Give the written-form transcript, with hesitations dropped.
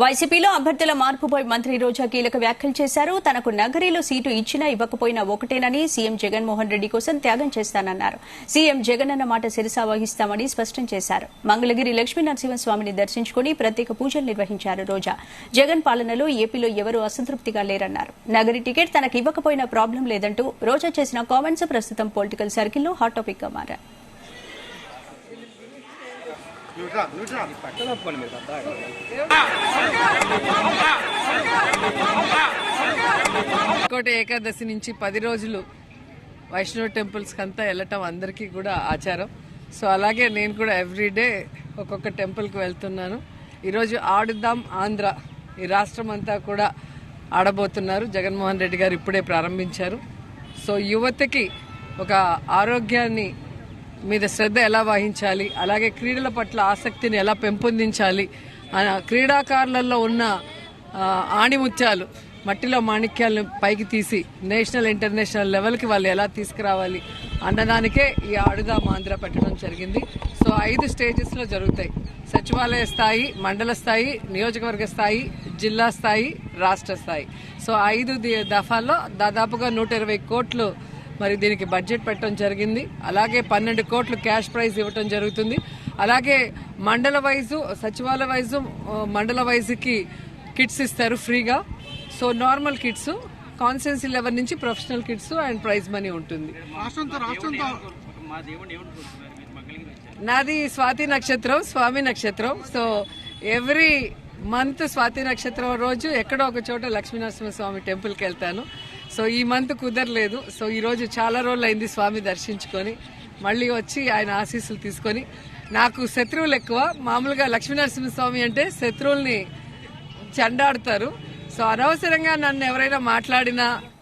వైసీపీలో అభ్యర్థుల మార్పుపై మంత్రి రోజా కీలక వ్యాఖ్యలు చేశారు. తనకు నగరిలో సీటు ఇచ్చినా ఇవ్వకపోయినా ఒకటేనని, సీఎం జగన్మోహన్ రెడ్డి కోసం త్యాగం చేస్తానన్నారు. సీఎం జగన్ అన్న మాట శిరసా వహిస్తామని స్పష్టం చేశారు. మంగళగిరి లక్ష్మీ నరసింహస్వామిని దర్శించుకుని ప్రత్యేక పూజలు నిర్వహించారు రోజా. జగన్ పాలనలో ఏపీలో ఎవరూ అసంతృప్తిగా లేరన్నారు. నగరి టికెట్ తనకు ఇవ్వకపోయినా ప్రాబ్లం లేదంటూ రోజా చేసిన కామెంట్స్ ప్రస్తుతం పొలిటికల్ సర్కిల్లో హాట్ టాపిక్ గా మారాయి. కోటి ఏకాదశి నుంచి 10 రోజులు వైష్ణవ టెంపుల్స్ కంతా వెళ్ళటం అందరికీ కూడా ఆచారం. సో అలాగే నేను కూడా ఎవ్రీడే ఒక్కొక్క టెంపుల్కి వెళ్తున్నాను. ఈరోజు ఆడుదాం ఆంధ్ర, ఈ రాష్ట్రం అంతా కూడా ఆడబోతున్నారు. జగన్మోహన్ రెడ్డి గారు ఇప్పుడే ప్రారంభించారు. సో యువతకి ఒక ఆరోగ్యాన్ని మీద శ్రద్ధ ఎలా వహించాలి, అలాగే క్రీడల పట్ల ఆసక్తిని ఎలా పెంపొందించాలి, క్రీడాకారులలో ఉన్న ఆణిముత్యాలు, మట్టిలో మాణిక్యాలను పైకి తీసి నేషనల్ ఇంటర్నేషనల్ లెవెల్కి వాళ్ళు ఎలా తీసుకురావాలి అన్నదానికే ఈ ఆడుదాం ఆంధ్ర పెట్టడం జరిగింది. సో 5 స్టేజెస్లో జరుగుతాయి. సచివాలయ స్థాయి, మండల స్థాయి, నియోజకవర్గ స్థాయి, జిల్లా స్థాయి, రాష్ట్ర స్థాయి. సో 5 దఫాల్లో దాదాపుగా 120 కోట్లు మరి దీనికి బడ్జెట్ పెట్టడం జరిగింది. అలాగే 12 కోట్లు క్యాష్ ప్రైజ్ ఇవ్వటం జరుగుతుంది. అలాగే మండల వైజు, సచివాలయ వైజు, మండల వైజుకి కిట్స్ ఇస్తారు ఫ్రీగా. So normal kits, constituency level నుంచి professional kits and prize money ఉంటుంది. నాది స్వాతి నక్షత్రం, స్వామి నక్షత్రం. సో ఎవ్రీ మంత్ స్వాతి నక్షత్రం రోజు ఎక్కడో ఒక చోట లక్ష్మీనరసింహస్వామి టెంపుల్కి వెళ్తాను. సో ఈ మంత్ కుదరలేదు. సో ఈ రోజు చాలా రోజులు అయింది స్వామి దర్శించుకొని మళ్ళీ వచ్చి ఆయన ఆశీస్సులు తీసుకొని. నాకు శత్రువులు ఎక్కువ. మామూలుగా లక్ష్మీనరసింహస్వామి అంటే శత్రువుల్ని చెండాడుతారు. సో అనవసరంగా నన్ను ఎవరైనా మాట్లాడినా